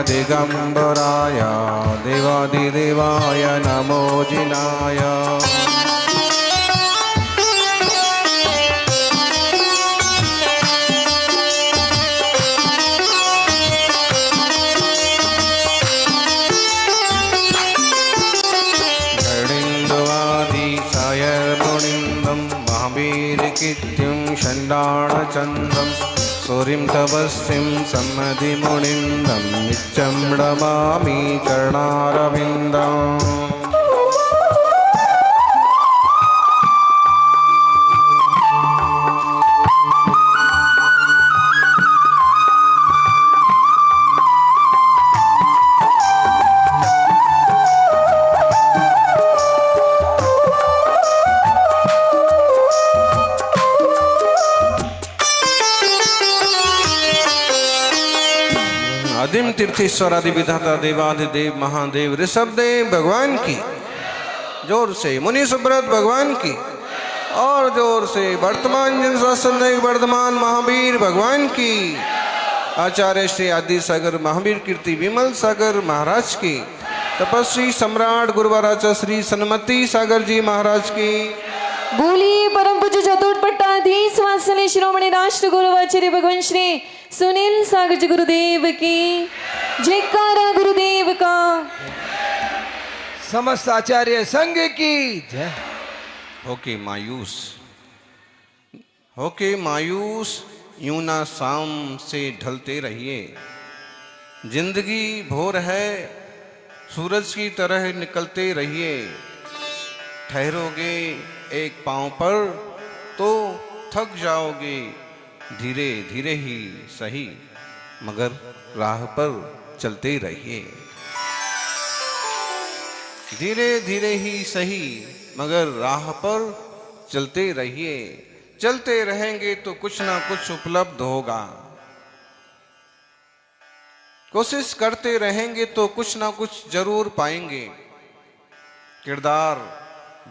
दिगंबराय देवादिदेवाय नमो जिनाय। घृणिन्दवादिसायर्मुनिन्दं महावीरकीर्तिं षण्डाणचन्दं सूरिं तपस्विं सम्मतिमुनिन्दं नित्यं नमामि चरणारविन्दम्। आदिम तीर्थेश्वर आदि विधाता देवाधिदेव महादेव ऋषभदेव भगवान की, जोर से मुनि सुब्रत भगवान की, और जोर से वर्तमान जन शासन वर्धमान महावीर भगवान की, आचार्य श्री आदि सागर महावीर कीर्ति विमल सागर महाराज की, तपस्वी सम्राट गुरुवराज श्री सन्मति सागर जी महाराज की। बोलिए परम पूज्य चतुर्थ पट्टाधीश वात्सल्य शिरोमणि राष्ट्र गुरुवाचार्य भगवान श्री सुनील सागर जी गुरुदेव की जयकारा गुरुदेव का। समस्त आचार्य संघ की जय। होके मायूस यूं ना शाम से ढलते रहिए, जिंदगी भोर है सूरज की तरह निकलते रहिए। ठहरोगे एक पांव पर तो थक जाओगे, धीरे धीरे ही सही मगर राह पर चलते रहिए। धीरे धीरे ही सही मगर राह पर चलते रहिए। चलते रहेंगे तो कुछ ना कुछ उपलब्ध होगा, कोशिश करते रहेंगे तो कुछ ना कुछ जरूर पाएंगे। किरदार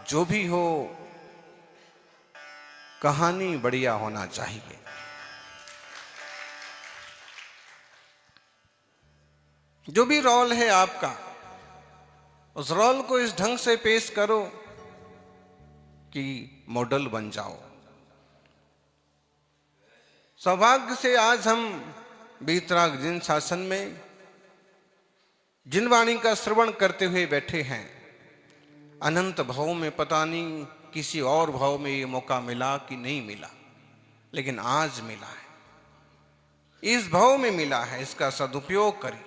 जो भी हो कहानी बढ़िया होना चाहिए। जो भी रोल है आपका, उस रोल को इस ढंग से पेश करो कि मॉडल बन जाओ। सौभाग्य से आज हम बीतराग जिन शासन में जिन वाणी का श्रवण करते हुए बैठे हैं, अनंत भाव में पता नहीं किसी और भाव में ये मौका मिला कि नहीं मिला, लेकिन आज मिला है, इस भाव में मिला है, इसका सदुपयोग करिए।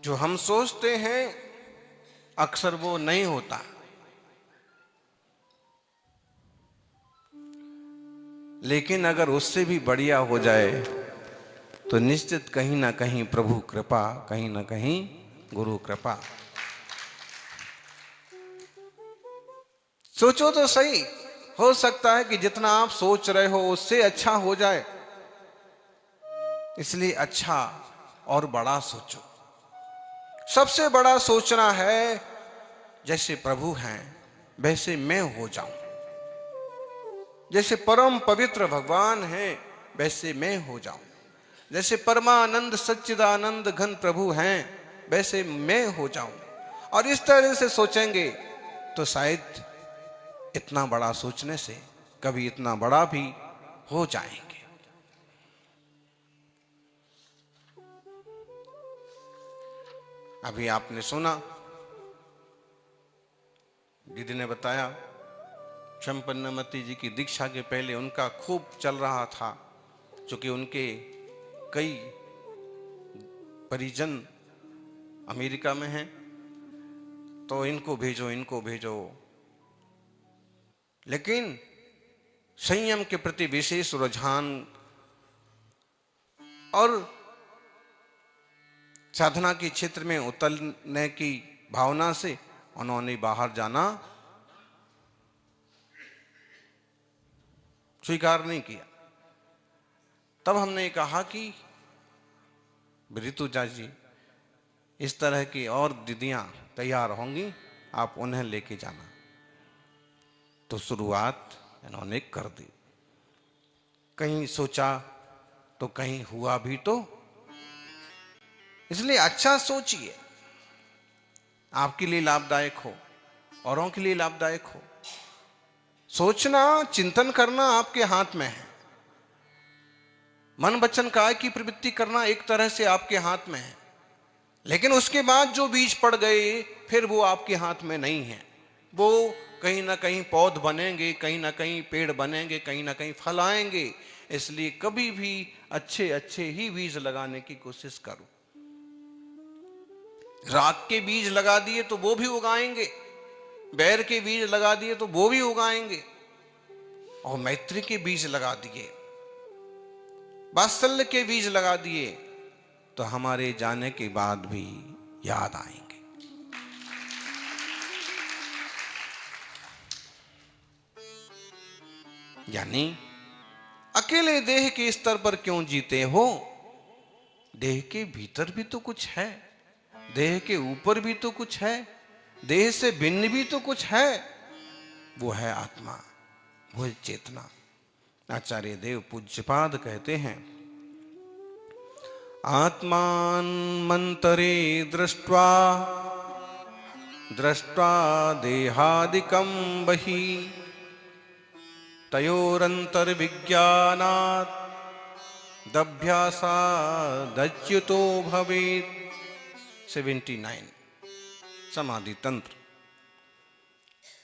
जो हम सोचते हैं अक्सर वो नहीं होता। लेकिन अगर उससे भी बढ़िया हो जाए तो निश्चित कहीं ना कहीं प्रभु कृपा, कहीं ना कहीं गुरु कृपा। सोचो तो सही, हो सकता है कि जितना आप सोच रहे हो उससे अच्छा हो जाए, इसलिए अच्छा और बड़ा सोचो। सबसे बड़ा सोचना है जैसे प्रभु हैं वैसे मैं हो जाऊं, जैसे परम पवित्र भगवान हैं वैसे मैं हो जाऊं, जैसे परमानंद सच्चिदानंद घन प्रभु हैं वैसे मैं हो जाऊं। और इस तरह से सोचेंगे तो शायद इतना बड़ा सोचने से कभी इतना बड़ा भी हो जाएंगे। अभी आपने सुना, दीदी ने बताया, शंपन्नमति जी की दीक्षा के पहले उनका खूब चल रहा था, क्योंकि उनके कई परिजन अमेरिका में हैं, तो इनको भेजो इनको भेजो। लेकिन संयम के प्रति विशेष रुझान और साधना के क्षेत्र में उतरने की भावना से उन्होंने बाहर जाना स्वीकार नहीं किया। तब हमने कहा कि ऋतुजा जी, इस तरह की और दीदियां तैयार होंगी, आप उन्हें लेके जाना। तो शुरुआत इन्होंने कर दी। कहीं सोचा तो कहीं हुआ भी तो। इसलिए अच्छा सोचिए, आपके लिए लाभदायक हो, औरों के लिए लाभदायक हो। सोचना, चिंतन करना आपके हाथ में है। मन वचन काया की प्रवृत्ति करना एक तरह से आपके हाथ में है, लेकिन उसके बाद जो बीज पड़ गए फिर वो आपके हाथ में नहीं है। वो कहीं ना कहीं पौध बनेंगे, कहीं ना कहीं पेड़ बनेंगे, कहीं ना कहीं फल आएंगे। इसलिए कभी भी अच्छे अच्छे ही बीज लगाने की कोशिश करो। राग के बीज लगा दिए तो वो भी उगाएंगे, बैर के बीज लगा दिए तो वो भी उगाएंगे, और मैत्री के बीज लगा दिए, वात्सल्य के बीज लगा दिए तो हमारे जाने के बाद भी याद आएंगे। यानी अकेले देह के स्तर पर क्यों जीते हो? देह के भीतर भी तो कुछ है, देह के ऊपर भी तो कुछ है, देह से भिन्न भी तो कुछ है। वो है आत्मा, वो है चेतना। आचार्य देव पूज्यपाद कहते हैं, आत्मान मंतरे दृष्ट्वा दृष्ट्वा देहादिकं बहि तयोरंतर विज्ञानात् दभ्यासादच्युतो भवेत्। 79 समाधि तंत्र।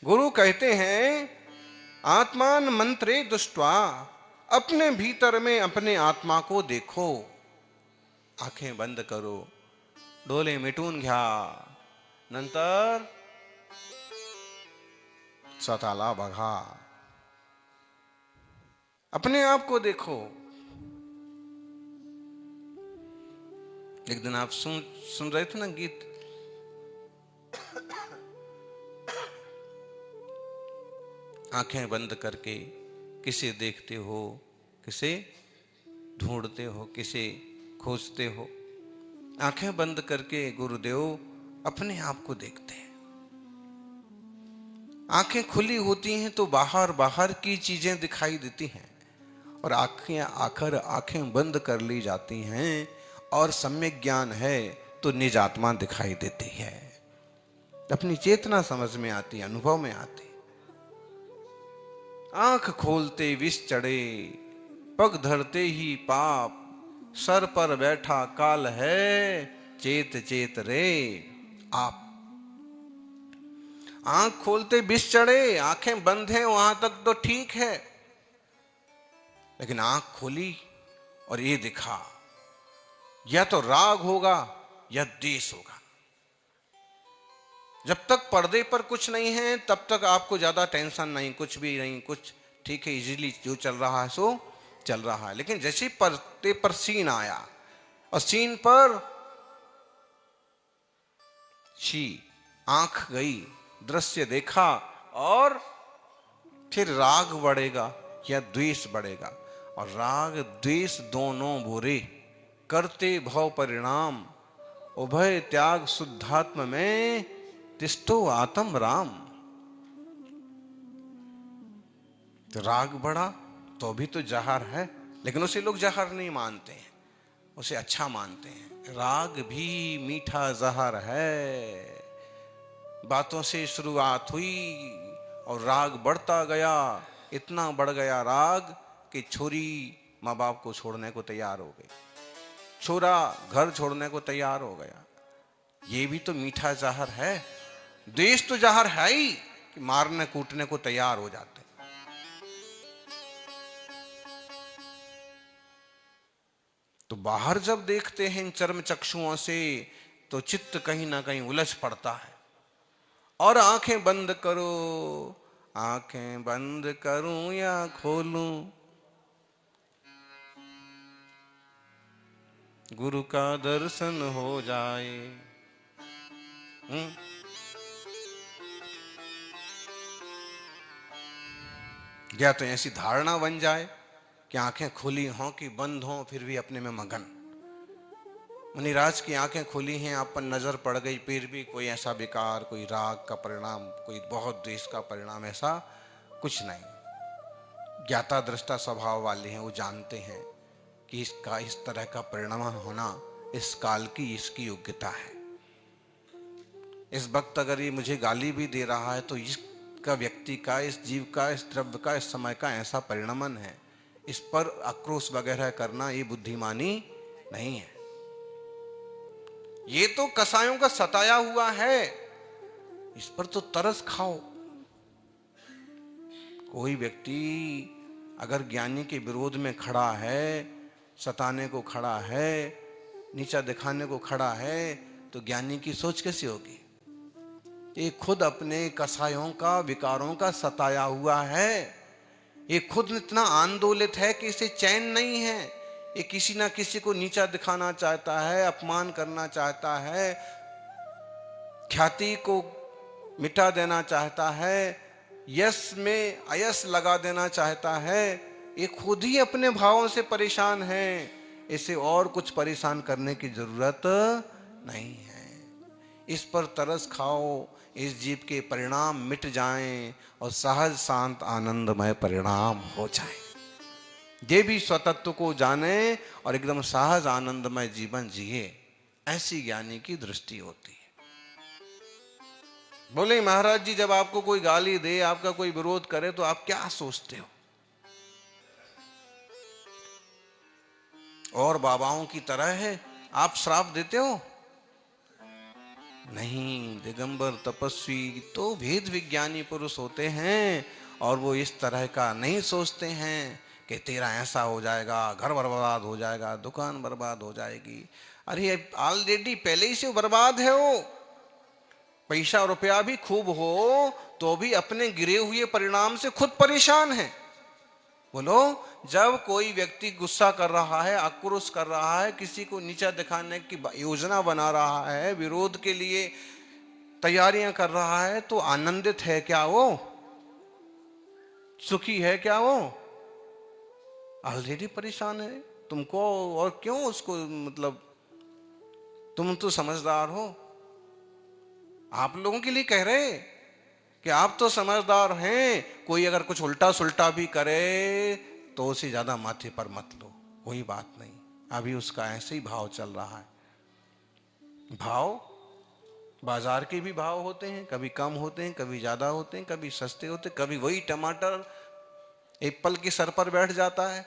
गुरु कहते हैं, आत्मान मंत्रे दृष्ट्वा, अपने भीतर में अपने आत्मा को देखो। आंखें बंद करो, डोले मिटून घ्या, नंतर स्वतःला बघा। अपने आप को देखो। एक दिन आप सुन रहे थे ना गीत, आंखें बंद करके किसे देखते हो, किसे ढूंढते हो, किसे खोजते हो। आंखें बंद करके गुरुदेव अपने आप को देखते हैं। आंखें खुली होती हैं तो बाहर बाहर की चीजें दिखाई देती हैं, और आंखें बंद कर ली जाती हैं और सम्यक ज्ञान है तो निज आत्मा दिखाई देती है। अपनी चेतना समझ में आती, अनुभव में आती। आंख खोलते विष चढ़े, पग धरते ही पाप, सर पर बैठा काल है, चेत चेत रे आप। आंख खोलते विष चढ़े, आंखें बंद हैं वहां तक तो ठीक है, लेकिन आंख खोली और ये दिखा, या तो राग होगा या द्वेष होगा। जब तक पर्दे पर कुछ नहीं है तब तक आपको ज्यादा टेंशन नहीं, कुछ भी नहीं, कुछ ठीक है, इजीली जो चल रहा है सो चल रहा है। लेकिन जैसे पर्दे पर सीन आया और सीन पर आंख गई, दृश्य देखा, और फिर राग बढ़ेगा या द्वेष बढ़ेगा। और राग द्वेष दोनों बुरे, करते भव परिणाम, उभय त्याग शुद्धात्म में तिष्ठो आत्म राम। तो राग बढ़ा तो भी तो जहर है, लेकिन उसे लोग जहर नहीं मानते हैं, उसे अच्छा मानते हैं। राग भी मीठा जहर है। बातों से शुरुआत हुई और राग बढ़ता गया, इतना बढ़ गया राग कि छोरी माँ बाप को छोड़ने को तैयार हो गई, छोरा घर छोड़ने को तैयार हो गया। ये भी तो मीठा जहर है। द्वेष तो जहर है ही कि मारने कूटने को तैयार हो जाते। तो बाहर जब देखते हैं इन चर्म चक्षुओं से तो चित्त कहीं ना कहीं उलझ पड़ता है। और आंखें बंद करो, आंखें बंद करूं या खोलूं, गुरु का दर्शन हो जाए। या तो ऐसी धारणा बन जाए कि आंखें खुली हों कि बंद हों फिर भी अपने में मगन। मुनिराज की आंखें खुली हैं, आप पर नजर पड़ गई, फिर भी कोई ऐसा विकार, कोई राग का परिणाम, कोई बहुत द्वेष का परिणाम, ऐसा कुछ नहीं। ज्ञाता दृष्टा स्वभाव वाले हैं, वो जानते हैं कि इसका इस तरह का परिणाम होना इस काल की इसकी योग्यता है। इस वक्त अगर ये मुझे गाली भी दे रहा है तो इसका व्यक्ति का, इस जीव का, इस द्रव्य का, इस समय का ऐसा परिणमन है। इस पर आक्रोश वगैरह करना ये बुद्धिमानी नहीं है। ये तो कसायों का सताया हुआ है, इस पर तो तरस खाओ। कोई व्यक्ति अगर ज्ञानी के विरोध में खड़ा है, सताने को खड़ा है, नीचा दिखाने को खड़ा है, तो ज्ञानी की सोच कैसी होगी? ये खुद अपने कसायों का, विकारों का सताया हुआ है। ये खुद इतना आंदोलित है कि इसे चैन नहीं है। ये किसी ना किसी को नीचा दिखाना चाहता है, अपमान करना चाहता है, ख्याति को मिटा देना चाहता है, यश में अयश लगा देना चाहता है। ये खुद ही अपने भावों से परेशान है, इसे और कुछ परेशान करने की जरूरत नहीं है। इस पर तरस खाओ, इस जीव के परिणाम मिट जाएं और सहज शांत आनंदमय परिणाम हो जाए। ये भी स्वतत्व को जाने और एकदम सहज आनंदमय जीवन जिए, ऐसी ज्ञानी की दृष्टि होती है। बोले महाराज जी, जब आपको कोई गाली दे, आपका कोई विरोध करे, तो आप क्या सोचते हो? और बाबाओं की तरह है आप श्राप देते हो? नहीं, दिगंबर तपस्वी तो भेद विज्ञानी पुरुष होते हैं, और वो इस तरह का नहीं सोचते हैं कि तेरा ऐसा हो जाएगा, घर बर्बाद हो जाएगा, दुकान बर्बाद हो जाएगी। अरे ऑलरेडी पहले ही से बर्बाद है वो। पैसा रुपया भी खूब हो तो भी अपने गिरे हुए परिणाम से खुद परेशान है। बोलो, जब कोई व्यक्ति गुस्सा कर रहा है, आक्रोश कर रहा है, किसी को नीचा दिखाने की योजना बना रहा है, विरोध के लिए तैयारियां कर रहा है, तो आनंदित है क्या वो? सुखी है क्या वो? ऑलरेडी परेशान है। तुमको और क्यों उसको, मतलब तुम तो समझदार हो। आप लोगों के लिए कह रहे कि आप तो समझदार हैं, कोई अगर कुछ उल्टा सुल्टा भी करे तो उसे ज्यादा माथे पर मत लो, कोई बात नहीं। अभी उसका ऐसे ही भाव चल रहा है। भाव बाजार के भी भाव होते हैं, कभी कम होते हैं, कभी ज्यादा होते हैं, कभी सस्ते होते हैं, कभी वही टमाटर एप्पल के सर पर बैठ जाता है,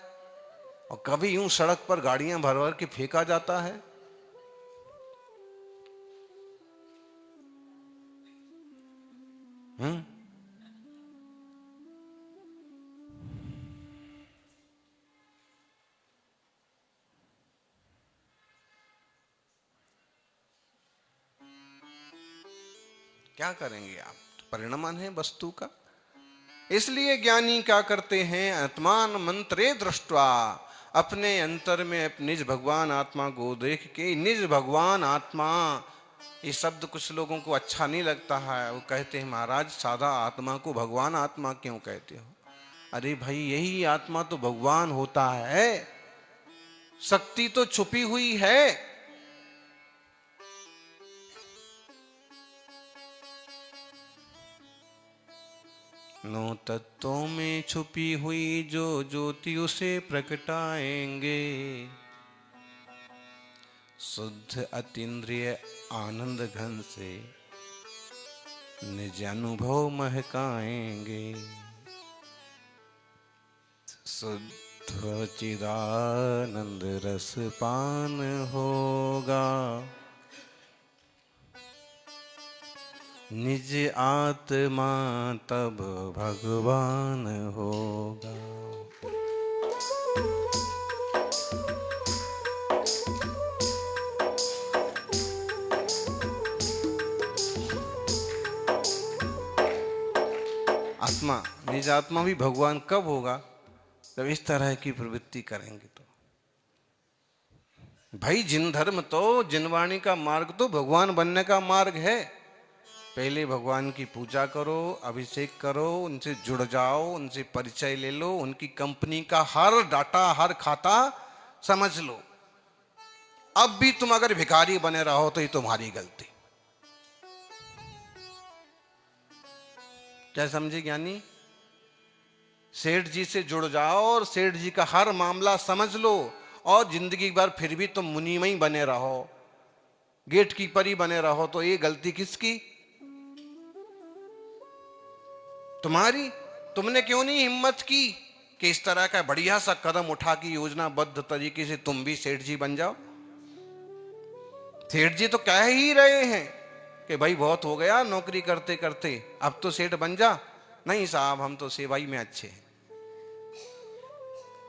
और कभी यूं सड़क पर गाड़ियां भर भर के फेंका जाता है। क्या करेंगे आप? परिणमन है वस्तु का। इसलिए ज्ञानी क्या करते हैं? आत्मान मंत्रे दृष्टवा, अपने अंतर में निज भगवान आत्मा को देख के, निज भगवान आत्मा, ये शब्द कुछ लोगों को अच्छा नहीं लगता है। वो कहते हैं महाराज सादा आत्मा को भगवान आत्मा क्यों कहते हो? अरे भाई, यही आत्मा तो भगवान होता है। शक्ति तो छुपी हुई है। नो तत्वों में छुपी हुई जो ज्योति उसे प्रकटाएंगे, शुद्ध अतीन्द्रिय आनंद घन से निज अनुभव महकाएंगे। शुद्ध चिदानंद रस पान होगा, निज आत्मा तब भगवान होगा। आत्मा, निज आत्मा भी भगवान कब होगा? जब इस तरह की प्रवृत्ति करेंगे तो। भाई जिन धर्म तो, जिनवाणी का मार्ग तो भगवान बनने का मार्ग है। पहले भगवान की पूजा करो, अभिषेक करो, उनसे जुड़ जाओ, उनसे परिचय ले लो, उनकी कंपनी का हर डाटा, हर खाता समझ लो। अब भी तुम अगर भिखारी बने रहो तो ये तुम्हारी गलती। क्या समझे ज्ञानी? सेठ जी से जुड़ जाओ और सेठ जी का हर मामला समझ लो, और जिंदगी भर फिर भी तुम मुनि में ही बने रहो, गेट कीपर ही बने रहो, तो ये गलती किसकी? तुम्हारी। तुमने क्यों नहीं हिम्मत की कि इस तरह का बढ़िया सा कदम उठा के योजनाबद्ध तरीके से तुम भी सेठ जी बन जाओ? सेठ जी तो कह ही रहे हैं कि भाई बहुत हो गया नौकरी करते करते, अब तो सेठ बन जा। नहीं साहब, हम तो सेवाई में अच्छे हैं।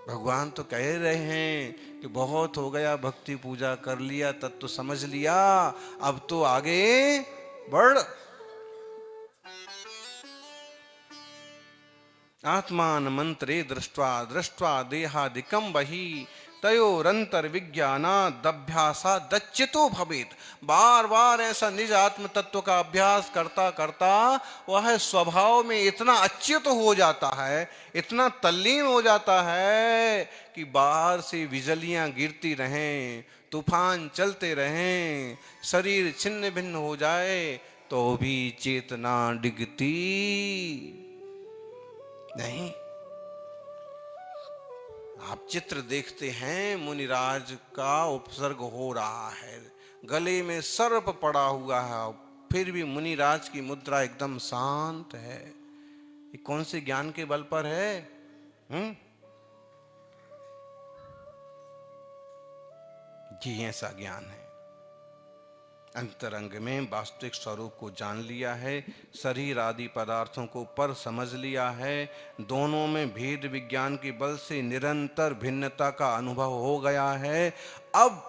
भगवान तो कह रहे हैं कि बहुत हो गया, भक्ति पूजा कर लिया, तब तो समझ लिया, अब तो आगे बढ़। आत्मान मंत्रे दृष्ट्वा दृष्ट्वा देहादिकम बही तयोरंतर विज्ञानादभ्यासा दच्चितो भवेत। बार बार ऐसा निज आत्म तत्व का अभ्यास करता करता वह स्वभाव में इतना अच्युत हो जाता है, इतना तल्लीन हो जाता है कि बाहर से बिजलियां गिरती रहें, तूफान चलते रहें, शरीर छिन्न भिन्न हो जाए, तो भी चेतना डिगती नहीं। आप चित्र देखते हैं, मुनिराज का उपसर्ग हो रहा है, गले में सर्प पड़ा हुआ है, फिर भी मुनिराज की मुद्रा एकदम शांत है। ये कौन से ज्ञान के बल पर है? ये ऐसा ज्ञान है, अंतरंग में वास्तविक स्वरूप को जान लिया है, शरीर आदि पदार्थों को पर समझ लिया है, दोनों में भेद विज्ञान के बल से निरंतर भिन्नता का अनुभव हो गया है। अब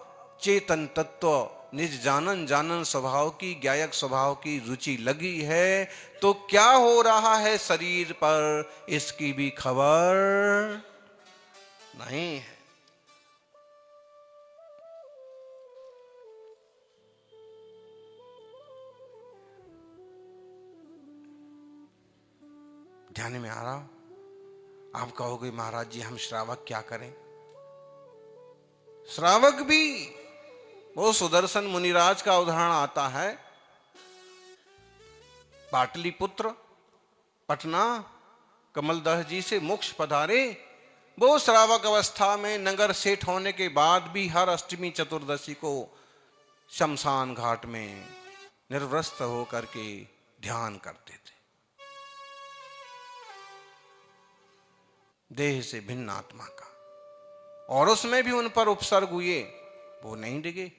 चेतन तत्व निज जानन जानन स्वभाव की, ज्ञायक स्वभाव की रुचि लगी है, तो क्या हो रहा है शरीर पर, इसकी भी खबर नहीं है। ध्यान में आ रहा? आप कहोगे महाराज जी हम श्रावक क्या करें? श्रावक भी वो सुदर्शन मुनिराज का उदाहरण आता है। पाटलिपुत्र पटना कमलदह जी से मोक्ष पधारे, वो श्रावक अवस्था में नगर सेठ होने के बाद भी हर अष्टमी चतुर्दशी को शमशान घाट में निर्वस्त्र होकर के ध्यान करते थे। देह से भिन्न आत्मा का, और उसमें भी उन पर उपसर्ग हुए, वो नहीं डिगे।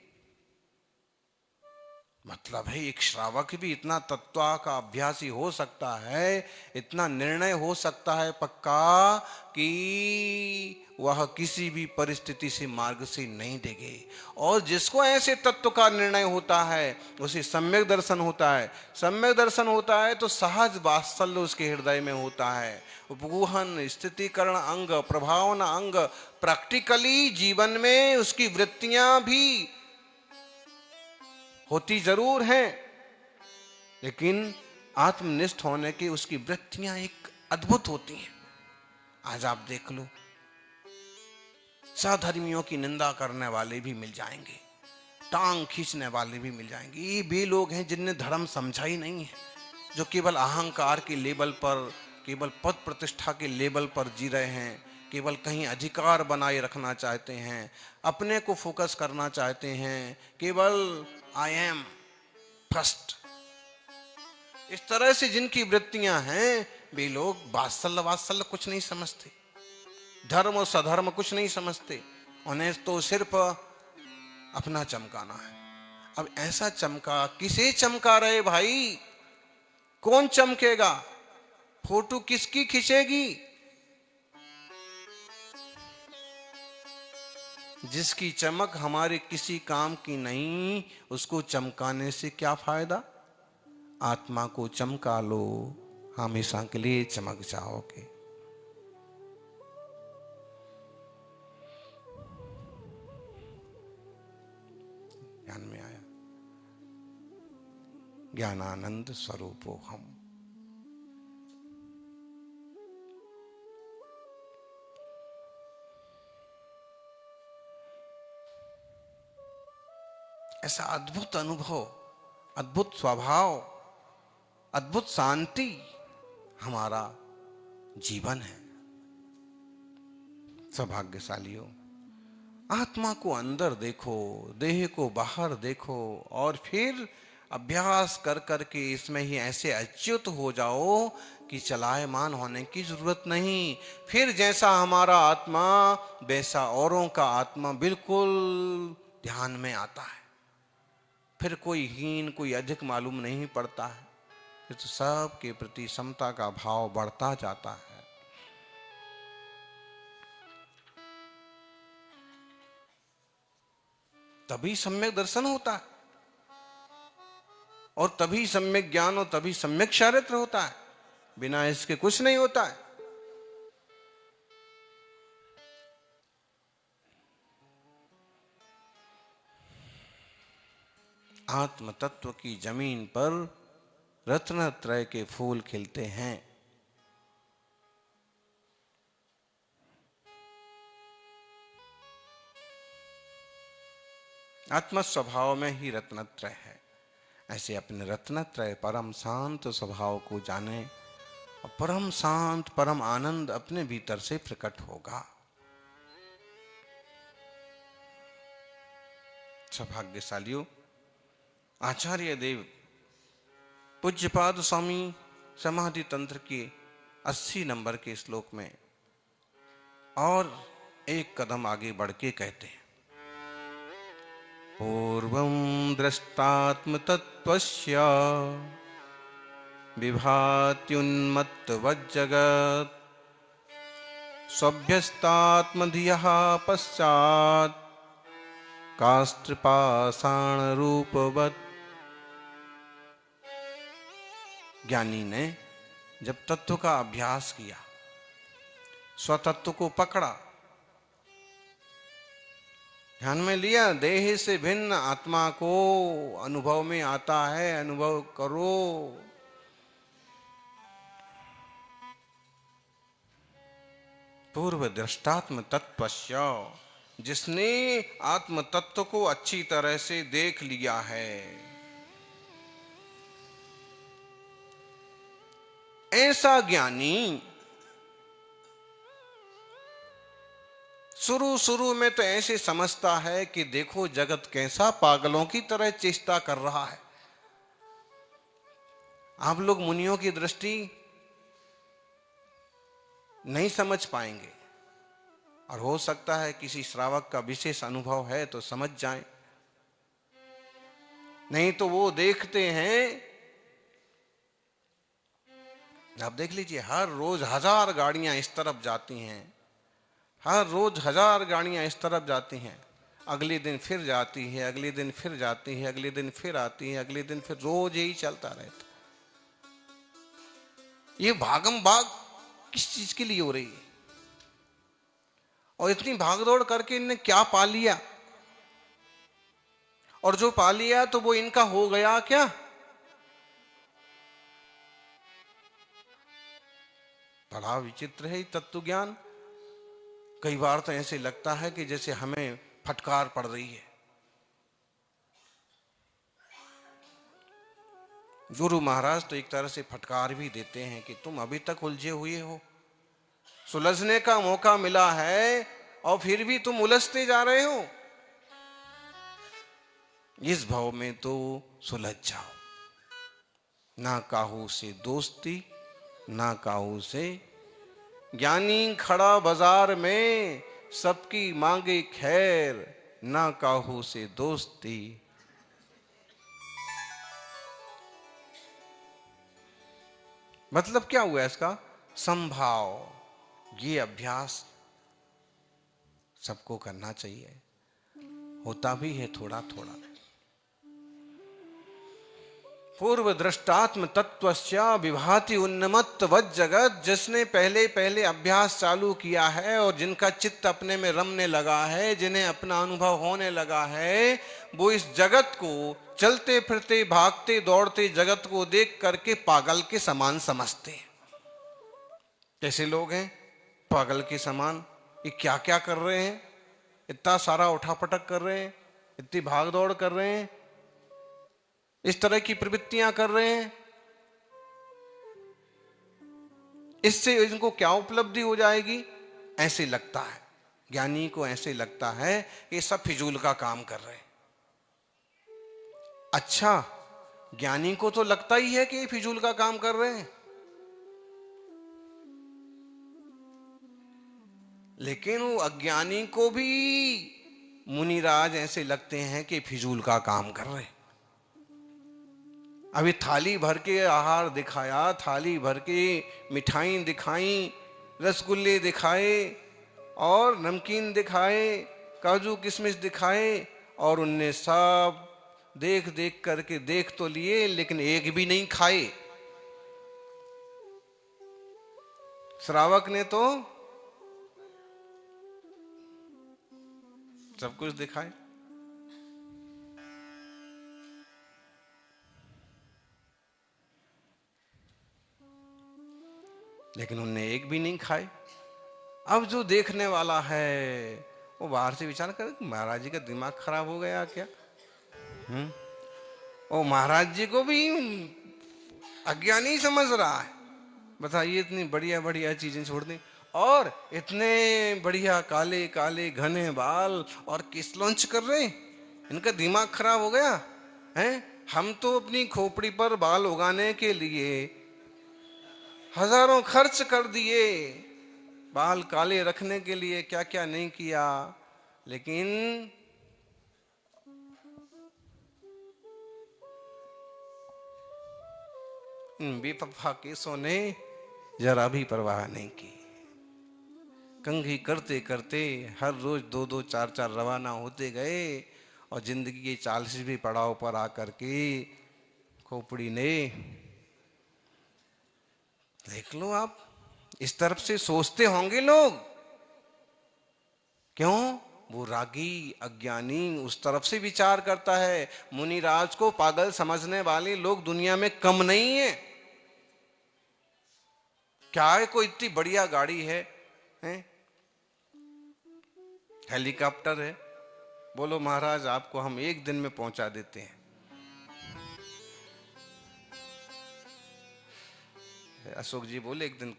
मतलब है एक श्रावक भी इतना तत्व का अभ्यासी हो सकता है, इतना निर्णय हो सकता है पक्का कि वह किसी भी परिस्थिति से मार्ग से नहीं डिगे। और जिसको ऐसे तत्व का निर्णय होता है उसे सम्यक दर्शन होता है। सम्यक दर्शन होता है तो सहज वात्सल्य उसके हृदय में होता है। उपगूहन, स्थितिकरण अंग, प्रभावना अंग, प्रैक्टिकली जीवन में उसकी वृत्तियां भी होती जरूर हैं, लेकिन आत्मनिष्ठ होने की उसकी वृत्तियां एक अद्भुत होती हैं। आज आप देख लो, साधर्मियों की निंदा करने वाले भी मिल जाएंगे, टांग खींचने वाले भी मिल जाएंगे। ये वे लोग हैं जिनने धर्म समझा ही नहीं है, जो केवल अहंकार के लेवल पर, केवल पद प्रतिष्ठा के लेवल पर जी रहे हैं, केवल कहीं अधिकार बनाए रखना चाहते हैं, अपने को फोकस करना चाहते हैं, केवल आई एम फर्स्ट। इस तरह से जिनकी वृत्तियां हैं, वे लोग वात्सल्य वात्सल्य कुछ नहीं समझते, धर्म और सधर्म कुछ नहीं समझते। उन्हें तो सिर्फ अपना चमकाना है। अब ऐसा चमका, किसे चमका रहे भाई? कौन चमकेगा? फोटो किसकी खींचेगी? जिसकी चमक हमारे किसी काम की नहीं, उसको चमकाने से क्या फायदा? आत्मा को चमका लो, हमेशा के लिए चमक जाओगे। ज्ञान में आया, ज्ञानानंद स्वरूपो हम। ऐसा अद्भुत अनुभव, अद्भुत स्वभाव, अद्भुत शांति हमारा जीवन है। सौभाग्यशालियों, आत्मा को अंदर देखो, देह को बाहर देखो और फिर अभ्यास कर करके इसमें ही ऐसे अच्युत हो जाओ कि चलायमान होने की जरूरत नहीं। फिर जैसा हमारा आत्मा वैसा औरों का आत्मा बिल्कुल ध्यान में आता है। फिर कोई हीन कोई अधिक मालूम नहीं पड़ता है। फिर तो सब के प्रति समता का भाव बढ़ता जाता है। तभी सम्यक दर्शन होता है और तभी सम्यक ज्ञान और तभी सम्यक चारित्र होता है। बिना इसके कुछ नहीं होता है। आत्म तत्व की जमीन पर रत्नत्रय के फूल खिलते हैं। आत्म स्वभाव में ही रत्नत्रय है। ऐसे अपने रत्नत्रय परम शांत स्वभाव को जाने और परम शांत परम आनंद अपने भीतर से प्रकट होगा। सौभाग्यशालियों, आचार्य देव पूज्यपाद स्वामी समाधि तंत्र के 80 नंबर के श्लोक में और एक कदम आगे बढ़ के कहते हैं, पूर्वं दृष्टात्म तत्त्वस्य विभात्युन्मत्तवज्जगत् स्वभ्यस्तात्मधियः पश्चात् काष्ठपाषाण रूपवत्। ज्ञानी ने जब तत्व का अभ्यास किया, स्वतत्व को पकड़ा, ध्यान में लिया, देह से भिन्न आत्मा को अनुभव में आता है, अनुभव करो। पूर्व दृष्टात्म तत्वस्य, जिसने आत्म तत्व को अच्छी तरह से देख लिया है, ऐसा ज्ञानी शुरू में तो ऐसे समझता है कि देखो जगत कैसा पागलों की तरह चेष्टा कर रहा है। आप लोग मुनियों की दृष्टि नहीं समझ पाएंगे और हो सकता है किसी श्रावक का विशेष अनुभव है तो समझ जाएं, नहीं तो वो देखते हैं। आप देख लीजिए, हर रोज 1000 गाड़ियां इस तरफ जाती हैं, हर रोज 1000 गाड़ियां इस तरफ जाती हैं, अगले दिन फिर जाती है, अगले दिन फिर जाती है, अगले दिन फिर आती है, अगले दिन फिर, रोज यही चलता रहता। ये भागम भाग किस चीज के लिए हो रही है? और इतनी भागदौड़ करके इनने क्या पा लिया? और जो पा लिया तो वो इनका हो गया क्या? बड़ा विचित्र है तत्व ज्ञान। कई बार तो ऐसे लगता है कि जैसे हमें फटकार पड़ रही है। गुरु महाराज तो एक तरह से फटकार भी देते हैं कि तुम अभी तक उलझे हुए हो, सुलझने का मौका मिला है और फिर भी तुम उलझते जा रहे हो। इस भाव में तो सुलझ जाओ। ना काहू से दोस्ती, ना काहू से। ज्ञानी खड़ा बाजार में सबकी मांगे खैर, ना काहू से दोस्ती। मतलब क्या हुआ इसका? संभाव। ये अभ्यास सबको करना चाहिए, होता भी है थोड़ा थोड़ा। पूर्व दृष्टात्म तत्वस्य विभाति उन्मत्तवत् जगत, जिसने पहले पहले अभ्यास चालू किया है और जिनका चित्त अपने में रमने लगा है, जिन्हें अपना अनुभव होने लगा है, वो इस जगत को, चलते फिरते भागते दौड़ते जगत को देख करके पागल के समान समझते हैं। कैसे लोग हैं पागल के समान? ये क्या क्या कर रहे हैं, इतना सारा उठापटक कर रहे हैं, इतनी भाग दौड़ कर रहे हैं, इस तरह की प्रवृत्तियां कर रहे हैं, इससे इनको क्या उपलब्धि हो जाएगी, ऐसे लगता है। ज्ञानी को ऐसे लगता है कि सब फिजूल का काम कर रहे हैं। अच्छा, ज्ञानी को तो लगता ही है कि ये फिजूल का काम कर रहे हैं, लेकिन वो अज्ञानी को भी मुनिराज ऐसे लगते हैं कि फिजूल का काम कर रहे हैं। अभी थाली भर के आहार दिखाया, थाली भर के मिठाई दिखाई, रसगुल्ले दिखाए और नमकीन दिखाए, काजू किशमिश दिखाए, और उनने सब देख देख करके देख तो लिए लेकिन एक भी नहीं खाए। श्रावक ने तो सब कुछ दिखाए, लेकिन उनने एक भी नहीं खाए। अब जो देखने वाला है वो बाहर से विचार करे महाराज जी का दिमाग खराब हो गया क्या? वो महाराज जी को भी अज्ञानी समझ रहा है। बताइए, इतनी बढ़िया बढ़िया चीजें छोड़ दी और इतने बढ़िया काले काले घने बाल और किस लॉन्च कर रहे, इनका दिमाग खराब हो गया है। हम तो अपनी खोपड़ी पर बाल उगाने के लिए हजारों खर्च कर दिए, बाल काले रखने के लिए क्या क्या नहीं किया, लेकिन इन बेवफा केसों ने जरा भी परवाह नहीं की। कंघी करते करते हर रोज 2-2 4-4 रवाना होते गए और जिंदगी के 40वें पड़ाव पर आकर के खोपड़ी ने, देख लो आप, इस तरफ से सोचते होंगे लोग, क्यों? वो रागी अज्ञानी उस तरफ से विचार करता है। मुनिराज को पागल समझने वाले लोग दुनिया में कम नहीं है। क्या है, कोई इतनी बढ़िया गाड़ी है, हेलीकॉप्टर है, बोलो महाराज आपको हम एक दिन में पहुंचा देते हैं। अशोक जी बोले एक दिन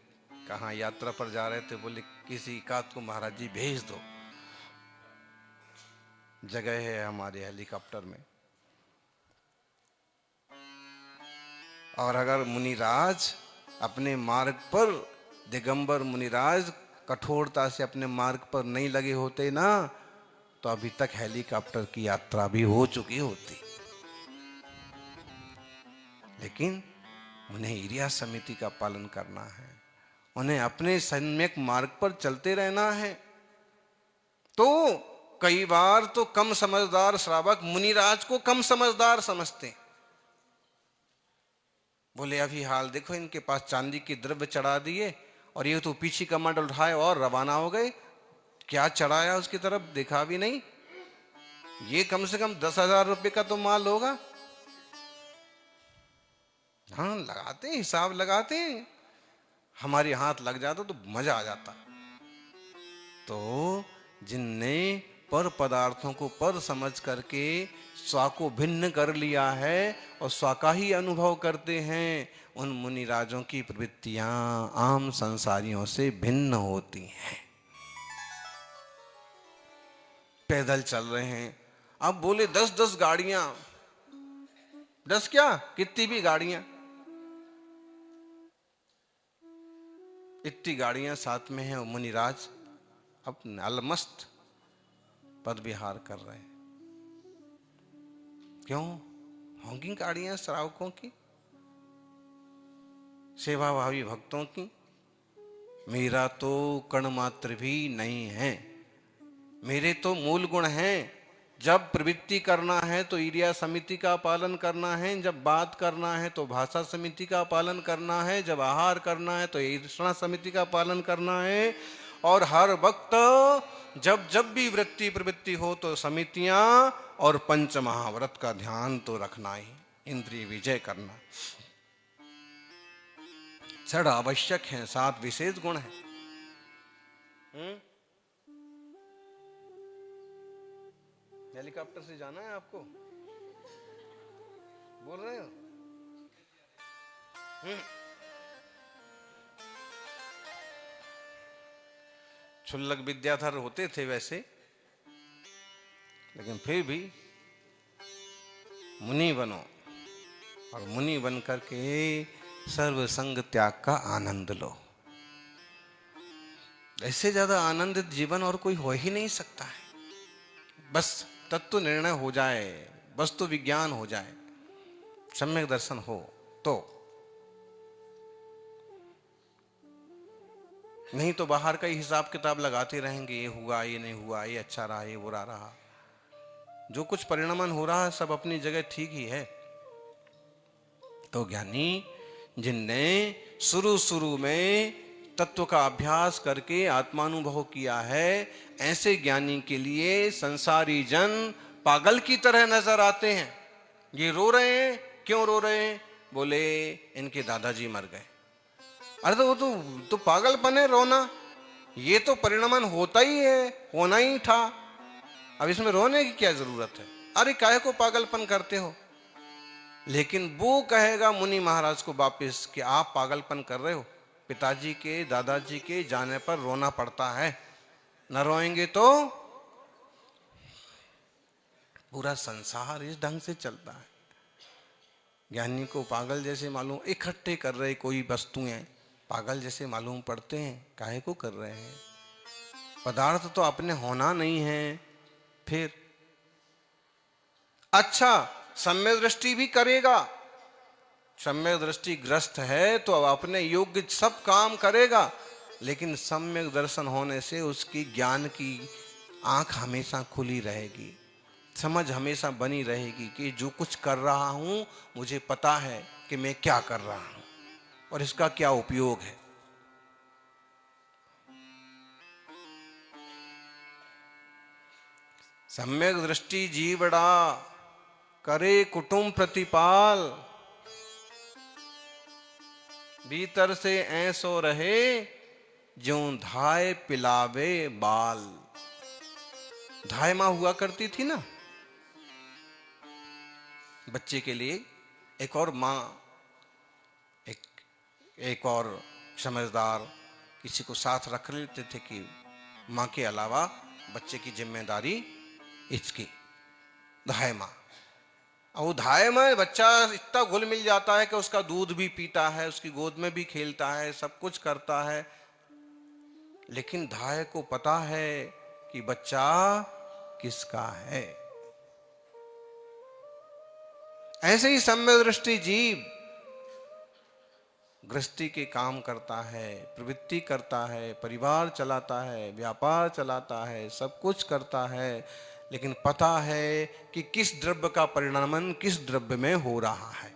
कहाँ यात्रा पर जा रहे थे, बोले किसी एकाध को महाराज जी भेज दो, जगह है हमारे हेलीकॉप्टर में। और अगर मुनिराज अपने मार्ग पर, दिगंबर मुनिराज कठोरता से अपने मार्ग पर नहीं लगे होते ना, तो अभी तक हेलीकॉप्टर की यात्रा भी हो चुकी होती। लेकिन उन्हें ईर्ष्या समिति का पालन करना है, उन्हें अपने सम्यक मार्ग पर चलते रहना है। तो कई बार तो कम समझदार श्रावक मुनिराज को कम समझदार समझते। बोले अभी हाल देखो, इनके पास चांदी के द्रव्य चढ़ा दिए और ये तो पीछे कमंडल उठाए और रवाना हो गए। क्या चढ़ाया उसकी तरफ देखा भी नहीं। ये कम से कम 10,000 रुपए का तो माल होगा। हाँ, लगाते हिसाब लगाते, हमारे हाथ लग जाता तो मजा आ जाता। तो जिनने पर पदार्थों को पर समझ करके स्वा को भिन्न कर लिया है और स्वा का ही अनुभव करते हैं, उन मुनिराजों की प्रवृत्तियां आम संसारियों से भिन्न होती हैं। पैदल चल रहे हैं, अब बोले 10-10 गाड़ियां, 10 क्या कितनी भी गाड़ियां, इतनी गाड़ियां साथ में हैं। मुनिराज अपने अलमस्त पद विहार कर रहे हैं। क्यों? होंगी गाड़ियां श्रावकों की, सेवाभावी भक्तों की। मेरा तो कण मात्र भी नहीं है, मेरे तो मूल गुण हैं। जब प्रवृत्ति करना है तो ईर्ष्या समिति का पालन करना है, जब बात करना है तो भाषा समिति का पालन करना है, जब आहार करना है तो ईर्ष्णा समिति का पालन करना है। और हर वक्त जब जब भी वृत्ति प्रवृत्ति हो तो समितियां और पंच महाव्रत का ध्यान तो रखना ही, इंद्रिय विजय करना। 6 आवश्यक हैं, 7 विशेष गुण हैं। हेलीकॉप्टर से जाना है आपको, बोल रहे हो? क्षुल्लक विद्याधर होते थे वैसे, लेकिन फिर भी मुनि बनो और मुनि बन करके सर्व संग त्याग का आनंद लो। ऐसे ज्यादा आनंदित जीवन और कोई हो ही नहीं सकता है। बस तत्व निर्णय हो जाए, वस्तु विज्ञान हो जाए, सम्यक दर्शन हो तो। नहीं तो बाहर का ही हिसाब किताब लगाते रहेंगे, ये हुआ, ये नहीं हुआ, ये अच्छा रहा, ये बुरा रहा। जो कुछ परिणमन हो रहा है सब अपनी जगह ठीक ही है। तो ज्ञानी जिनने शुरू शुरू में तत्व का अभ्यास करके आत्मानुभव किया है, ऐसे ज्ञानी के लिए संसारी जन पागल की तरह नजर आते हैं। ये रो रहे हैं, क्यों रो रहे हैं? बोले इनके दादाजी मर गए। अरे तो वो तो पागलपन है रोना, ये तो परिणमन होता ही है, होना ही था, अब इसमें रोने की क्या जरूरत है? अरे काहे को पागलपन करते हो? लेकिन वो कहेगा मुनि महाराज को वापिस कि आप पागलपन कर रहे हो, पिताजी के दादाजी के जाने पर रोना पड़ता है, न रोएंगे तो पूरा संसार इस ढंग से चलता है। ज्ञानी को पागल जैसे मालूम, इकट्ठे कर रहे कोई वस्तुएं पागल जैसे मालूम पड़ते हैं, काहे को कर रहे हैं? पदार्थ तो अपने होना नहीं है। फिर अच्छा सम्यक दृष्टि भी करेगा, सम्यक दृष्टि ग्रस्त है तो अब अपने योग्य सब काम करेगा, लेकिन सम्यक दर्शन होने से उसकी ज्ञान की आंख हमेशा खुली रहेगी, समझ हमेशा बनी रहेगी कि जो कुछ कर रहा हूं मुझे पता है कि मैं क्या कर रहा हूं और इसका क्या उपयोग है। सम्यक दृष्टि जीवड़ा करे कुटुंब प्रतिपाल, भीतर से ऐसो रहे ज्यों धाय पिलावे बाल। धाय मां हुआ करती थी ना बच्चे के लिए, एक और मां, एक और समझदार किसी को साथ रख लेते थे कि मां के अलावा बच्चे की जिम्मेदारी इसकी, धाय मां। और वो धाय में बच्चा इतना घुल मिल जाता है कि उसका दूध भी पीता है, उसकी गोद में भी खेलता है, सब कुछ करता है, लेकिन धाय को पता है कि बच्चा किसका है। ऐसे ही सम्यक दृष्टि जीव गृहस्थी के काम करता है, प्रवृत्ति करता है, परिवार चलाता है, व्यापार चलाता है, सब कुछ करता है, लेकिन पता है कि किस द्रव्य का परिणमन किस द्रव्य में हो रहा है।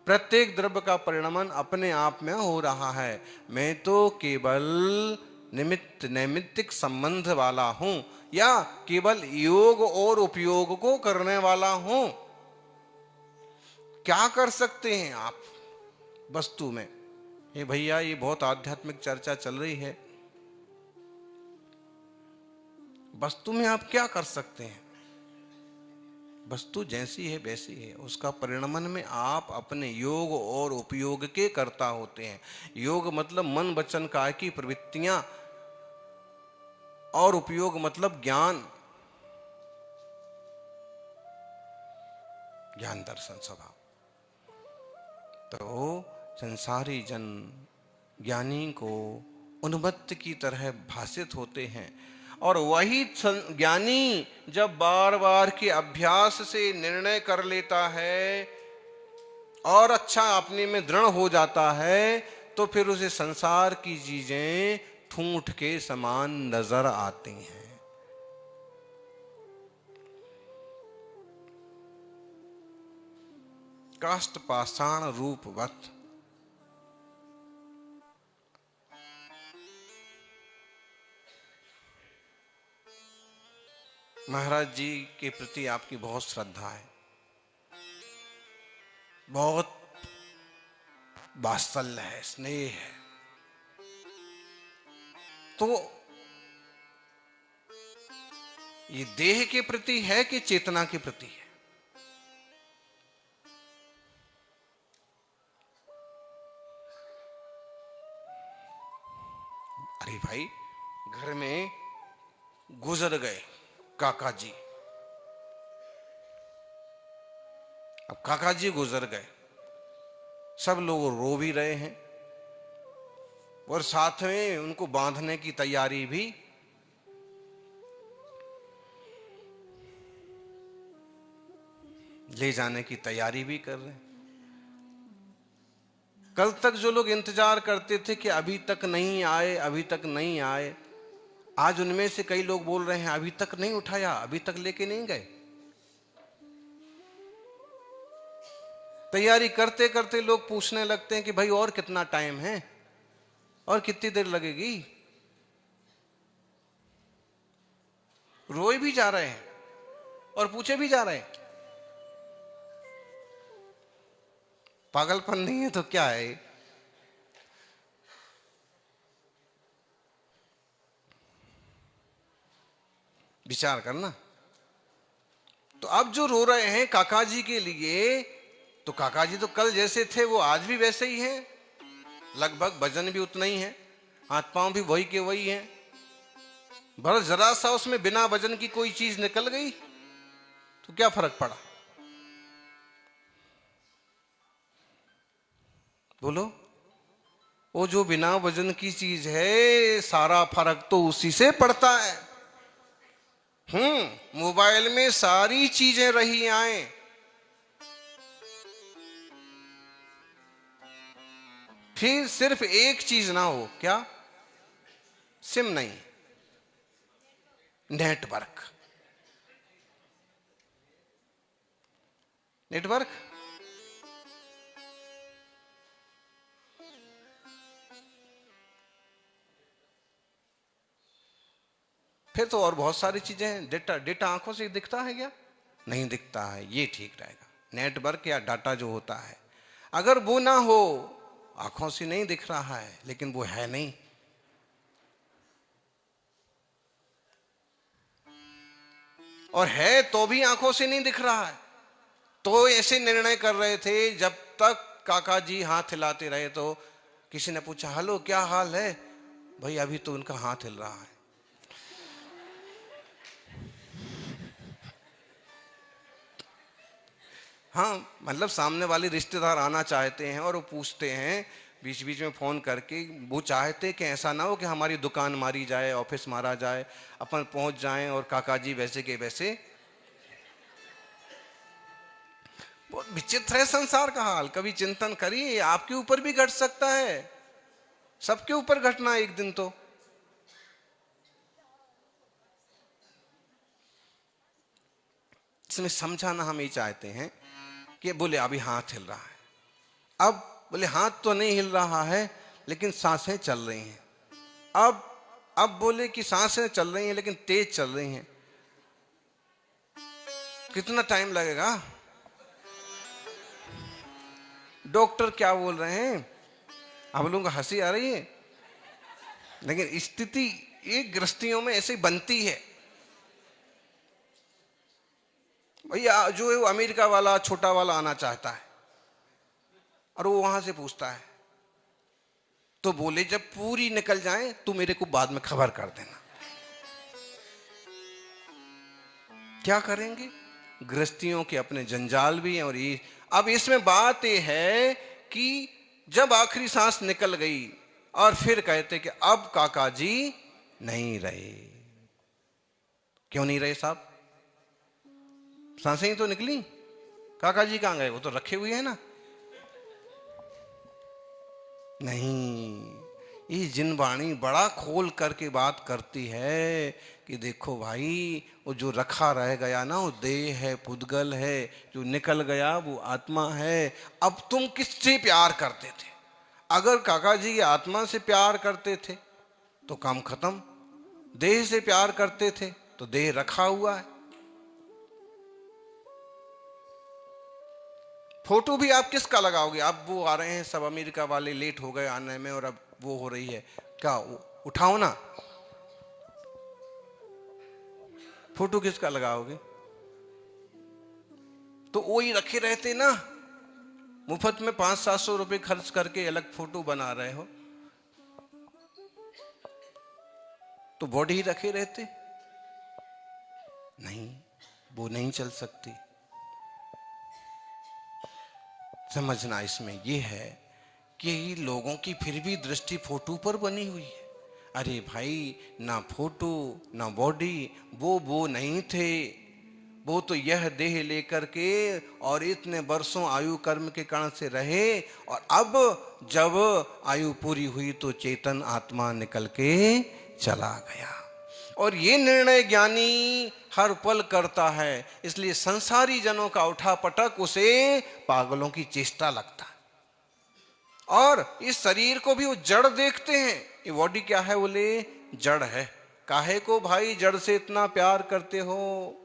प्रत्येक द्रव्य का परिणमन अपने आप में हो रहा है। मैं तो केवल निमित्त नैमित्तिक संबंध वाला हूं या केवल योग और उपयोग को करने वाला हूं। क्या कर सकते हैं आप वस्तु में? ये भैया ये बहुत आध्यात्मिक चर्चा चल रही है, वस्तु में आप क्या कर सकते हैं? वस्तु जैसी है वैसी है, उसका परिणमन में आप अपने योग और उपयोग के कर्ता होते हैं। योग मतलब मन वचन काया की प्रवृत्तियां, और उपयोग मतलब ज्ञान, ज्ञान दर्शन स्वभाव। तो संसारी जन ज्ञानी को उन्मत्त की तरह भासित होते हैं, और वही ज्ञानी जब बार बार के अभ्यास से निर्णय कर लेता है और अच्छा अपने में दृढ़ हो जाता है, तो फिर उसे संसार की चीजें ठूंठ के समान नजर आती हैं। काष्ठ पाषाण रूपवत। महाराज जी के प्रति आपकी बहुत श्रद्धा है, बहुत वात्सल्य है, स्नेह है। तो ये देह के प्रति है कि चेतना के प्रति है? अरे भाई घर में गुजर गए काका जी। अब काका जी गुजर गए, सब लोग रो भी रहे हैं और साथ में उनको बांधने की तैयारी भी। ले जाने की तैयारी भी कर रहे हैं। कल तक जो लोग इंतजार करते थे कि अभी तक नहीं आए, अभी तक नहीं आए, आज उनमें से कई लोग बोल रहे हैं अभी तक नहीं उठाया, अभी तक लेके नहीं गए। तैयारी करते करते लोग पूछने लगते हैं कि भाई और कितना टाइम है, और कितनी देर लगेगी। रोए भी जा रहे हैं और पूछे भी जा रहे हैं। पागलपन नहीं है तो क्या है? विचार करना। तो अब जो रो रहे हैं काका जी के लिए, तो काका जी तो कल जैसे थे वो आज भी वैसे ही हैं, लगभग वजन भी उतना ही है, हाथ पांव भी वही के वही हैं। बस जरा सा उसमें बिना वजन की कोई चीज निकल गई तो क्या फर्क पड़ा? बोलो। वो जो बिना वजन की चीज है, सारा फर्क तो उसी से पड़ता है। मोबाइल में सारी चीजें रही आए, फिर सिर्फ एक चीज ना हो, क्या? सिम नहीं, नेटवर्क। नेटवर्क फिर तो और बहुत सारी चीजें हैं। डेटा, डेटा आंखों से दिखता है क्या? नहीं दिखता है, ये ठीक रहेगा। नेटवर्क या डाटा जो होता है, अगर वो ना हो, आंखों से नहीं दिख रहा है लेकिन वो है नहीं, और है तो भी आंखों से नहीं दिख रहा है। तो ऐसे निर्णय कर रहे थे, जब तक काका जी हाथ हिलाते रहे तो किसी ने पूछा हेलो क्या हाल है? भाई अभी तो उनका हाथ हिल रहा है। हाँ, मतलब सामने वाले रिश्तेदार आना चाहते हैं और वो पूछते हैं बीच बीच में फोन करके, वो चाहते कि ऐसा ना हो कि हमारी दुकान मारी जाए, ऑफिस मारा जाए, अपन पहुंच जाएं और काका जी वैसे के वैसे। बहुत विचित्र है संसार का हाल। कभी चिंतन करिए, आपके ऊपर भी घट सकता है, सबके ऊपर घटना एक दिन तो। इसमें समझाना हम ये चाहते हैं कि बोले अभी हाथ हिल रहा है, अब बोले हाथ तो नहीं हिल रहा है लेकिन सांसें चल रही हैं। अब बोले कि सांसें चल रही हैं लेकिन तेज चल रही हैं। कितना टाइम लगेगा? डॉक्टर क्या बोल रहे हैं? आप लोगों को हंसी आ रही है, लेकिन स्थिति एक गृहस्थियों में ऐसे बनती है। भैया जो है वो अमेरिका वाला छोटा वाला आना चाहता है और वो वहां से पूछता है, तो बोले जब पूरी निकल जाए तो मेरे को बाद में खबर कर देना। क्या करेंगे? गृहस्थियों के अपने जंजाल भी हैं। और ये अब इसमें बात ये है कि जब आखिरी सांस निकल गई और फिर कहते कि अब काका जी नहीं रहे। क्यों नहीं रहे साहब? सांसें ही तो निकली, काका जी कहां गए? वो तो रखे हुए हैं ना। नहीं, ये जिन वाणी बड़ा खोल करके बात करती है कि देखो भाई, वो जो रखा रह गया ना वो देह है, पुद्गल है, जो निकल गया वो आत्मा है। अब तुम किससे प्यार करते थे? अगर काका जी आत्मा से प्यार करते थे तो काम खत्म। देह से प्यार करते थे तो देह रखा हुआ है। फोटो भी आप किसका लगाओगे? अब वो आ रहे हैं सब अमेरिका वाले, लेट हो गए आने में और अब वो हो रही है, क्या उठाओ ना। फोटो किसका लगाओगे? तो वही रखे रहते ना, मुफ्त में 500-700 रुपए खर्च करके अलग फोटो बना रहे हो। तो बॉडी रखे रहते? नहीं, वो नहीं चल सकती। समझना इसमें यह है कि लोगों की फिर भी दृष्टि फोटो पर बनी हुई है। अरे भाई, ना फोटो ना बॉडी, वो नहीं थे। वो तो यह देह लेकर के और इतने वर्षों आयु कर्म के कारण से रहे, और अब जब आयु पूरी हुई तो चेतन आत्मा निकल के चला गया। और ये निर्णय ज्ञानी हर पल करता है, इसलिए संसारी जनों का उठा पटक उसे पागलों की चेष्टा लगता है। और इस शरीर को भी वो जड़ देखते हैं। ये बॉडी क्या है? बोले जड़ है। काहे को भाई जड़ से इतना प्यार करते हो?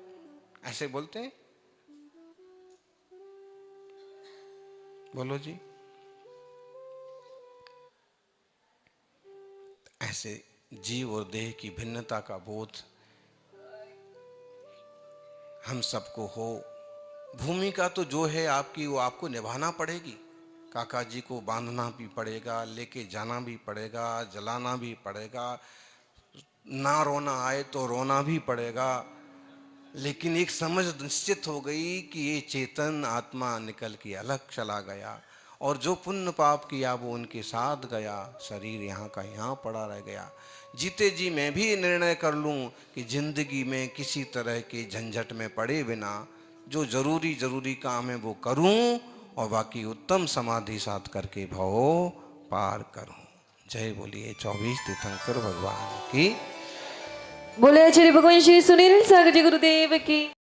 ऐसे बोलते हैं। बोलो जी। ऐसे जीव और देह की भिन्नता का बोध हम सबको हो। भूमिका तो जो है आपकी, वो आपको निभाना पड़ेगी। काका जी को बांधना भी पड़ेगा, लेके जाना भी पड़ेगा, जलाना भी पड़ेगा, ना रोना आए तो रोना भी पड़ेगा। लेकिन एक समझ निश्चित हो गई कि ये चेतन आत्मा निकल के अलग चला गया, और जो पुण्य पाप किया वो उनके साथ गया। शरीर यहाँ का यहाँ पड़ा रह गया। जीते जी मैं भी निर्णय कर लूँ कि जिंदगी में किसी तरह के झंझट में पड़े बिना जो जरूरी काम है वो करूँ, और बाकी उत्तम समाधि साध करके भव पार करूँ। जय बोलिए 24 तीर्थंकर भगवान की। बोले आचार्य भगवान श्री सुनील सागर जी गुरुदेव की।